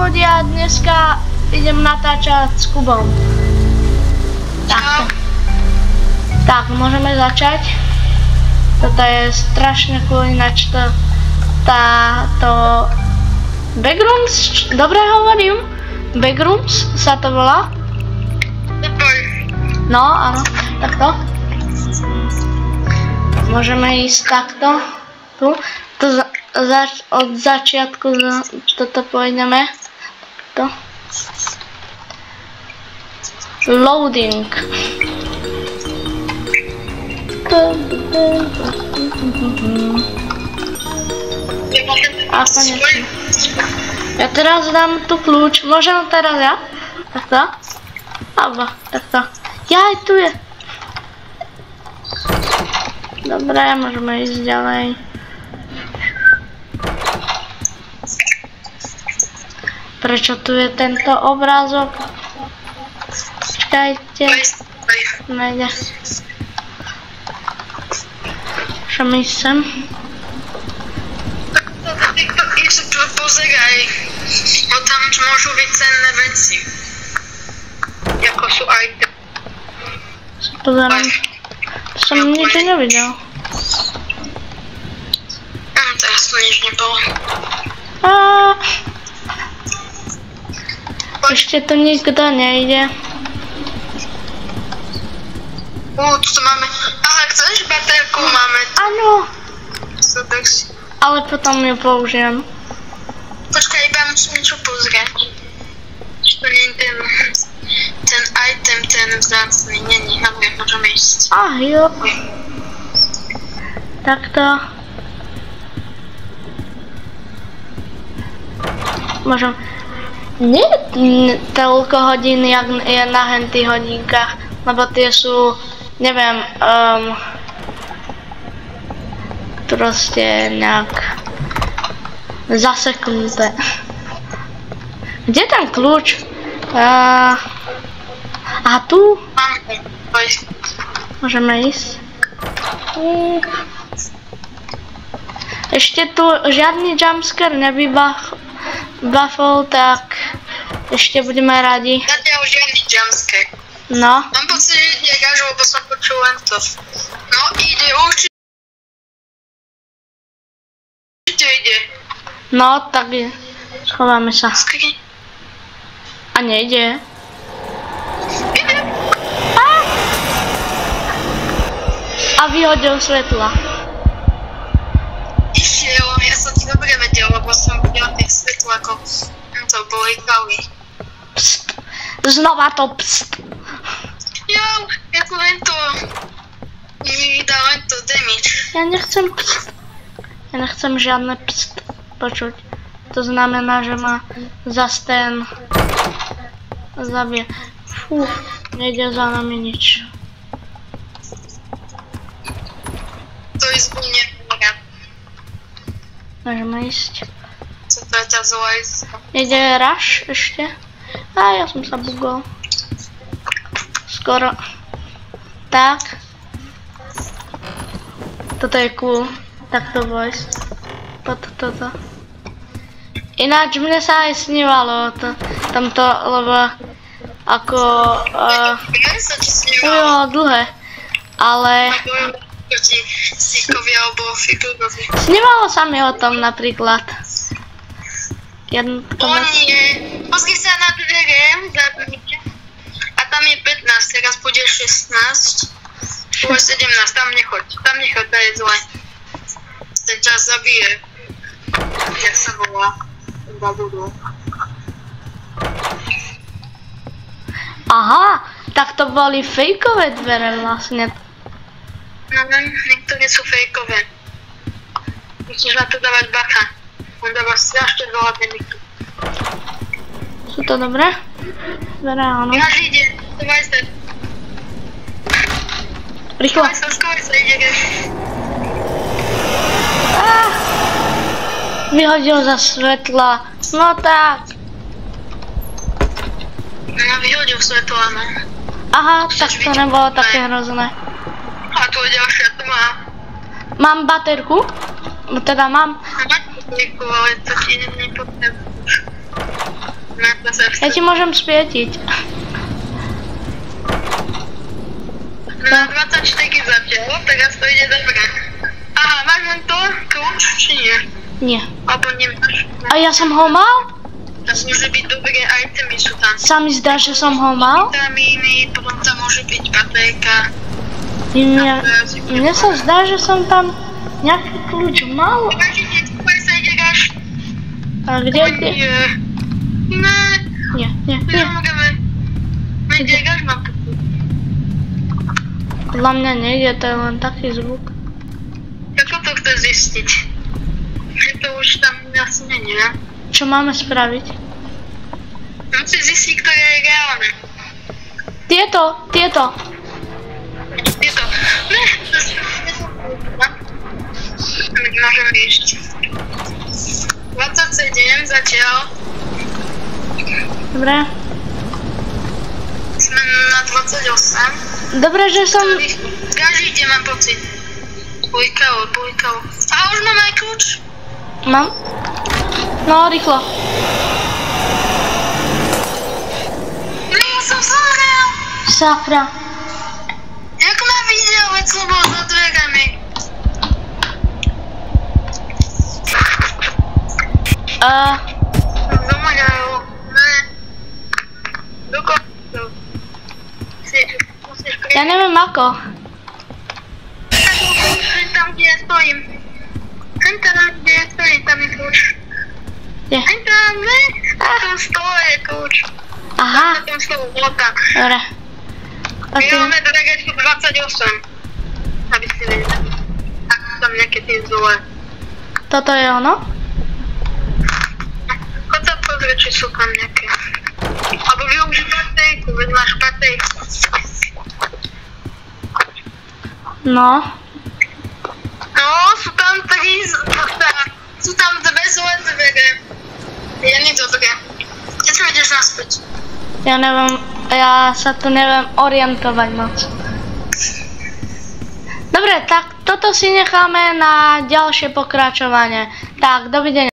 ľudia, dneska idem natáčať s Kubom. Tak. Tak, môžeme začať. Toto je strašne cool, ináč táto Backrooms, dobre hovorím? Backrooms sa to volá? No, áno, takto. Môžeme ísť takto, tu. Od začiatku toto pôjdeme. Takto. Loading. A konečne. Ja teraz dám tu kľúč. Môžem teraz ja? Takto? Aba, takto. Jaj, tu je. Dobre, môžeme ísť ďalej. Prečo tu je tento obrázok? Počkajte. Nejde. Čo my sem? Ešte tu pozeraj. Bo tam môžu byť cenné veci. Ako sú aj te. Pozerám. Som nič nevidel. Teraz tu nič nebolo. Ešte tu nikto nejde. Tu máme. Ale chceš baterku? Máme. Áno. Super. Ale potom ju použijem. Počkaj, iba musím niečo pozrieť. Čo nie je ten item, ten vzácný. Není, dobre, môžeme ísť. Jo. Takto. Môžem. Nie toľko hodín, jak je na hentých hodinkách, lebo tie sú, neviem, proste nejak zaseknuté. Kde je ten kľúč? A tu? Môžeme ísť. Ešte tu žiadny jumpscare nevybuffol, tak ešte budeme radi. Zatiaľ žiadny jumpscare. No. Mám pocit, že ide gažu, lebo som počul len to. No, ide, určite ide. No, tak schováme sa. A nejde. Ide. A vyhodil svetla. Išiel, ja som ti dobre vedel, lebo som videl tých svetlákov. To boli kavy. Pst. Znova to pst. Jo, ako len to mi dá len to damage. Ja nechcem pst. Ja nechcem žiadne pst počuť. To znamená, že ma zas ten zabije. Fú, nejde za nami nič. To izbu nepovedám. Môžeme ísť. Co to je tá zlá izba? Ide rush ešte? Ja som sa bugol. Skoro. Tak. Toto je cool. Takto vojsť. Toto. Ináč mne sa aj snívalo tamto, lebo ako... Mne sa ti snívalo. Dlhé. Ale... Proti stíkovi alebo figurovi. Snívalo sa mi o tom napríklad. O nie. Pozri sa na dvere, a tam je 15, teraz bude 16. Tu je 17, tam nechoď, to je zle. Ten čas zabije. Jak sa volá? Aha, tak to boli fejkové dvere vlastne. Niektoré sú fejkové. Musíš na to dávať bacha. On dáva strašne veľa demiku. Sú to dobré? Dvere, áno. Ináč ide, skovaj sa. Rýchlo. Skovaj sa, ide. Vyhodil za svetla. No tak. No, vyhodil svetla, no. Aha, tak to nebolo také hrozné. A tu je ďalšia tma. Mám baterku? Teda mám. Mám baterku, ale to ti nepotrebujem. Ja ti môžem svietiť. Na 24 zatiaľ, teraz to ide dobre. Aha, máš len to kľúč, či nie? Nie. Alebo nemáš? A ja som ho mal? To môže byť dobré, itemy sú tam. Sa mi zdá, že som ho mal? Vitamíny, potom tam môže byť baterka. Mne sa zdá, že som tam nejaký kľúč mal. A kde? Ne. Nie. Nejde, gaž mám tu. Podľa mňa nejde, to je len taký zvuk. Ako to chce zistiť? Že to už tam jasne nie. Čo máme spraviť? Musí zistiť, ktoré je reálne. Tieto. Ne, môžem ísť. 27 zatiaľ. Dobre. Sme na 28. Dobre, že som... Každý ide, mám pocit. Bujkalo. A už mám aj kľúč. Mám? No, rýchlo. No, ja som zomrel. Sakra. Jak ma videl, veď som bol za dverami. Zomrel. Ne. Dokonca. Musíš prejsť. Ja neviem ako. Tam, kde ja stojím. Tam je kľúč. Kde? Tam, ne? Tam stojí kľúč. Aha. Tam stojí vota. Dobre. A ty... Máme do regečku 28. Aby si vedeli. Ak sú tam nejaké tie zole. Toto je ono? Choď sa pozrieť, či sú tam nejaké. Alebo využiť batejku, veď máš batejku. No. No, sú tam sú tam dve zlé dvere. Jedný dobré. Keď sa ideš naspäť? Ja neviem, ja sa tu neviem orientovať moc. Dobre, tak toto si necháme na ďalšie pokračovanie. Tak, dovidenia.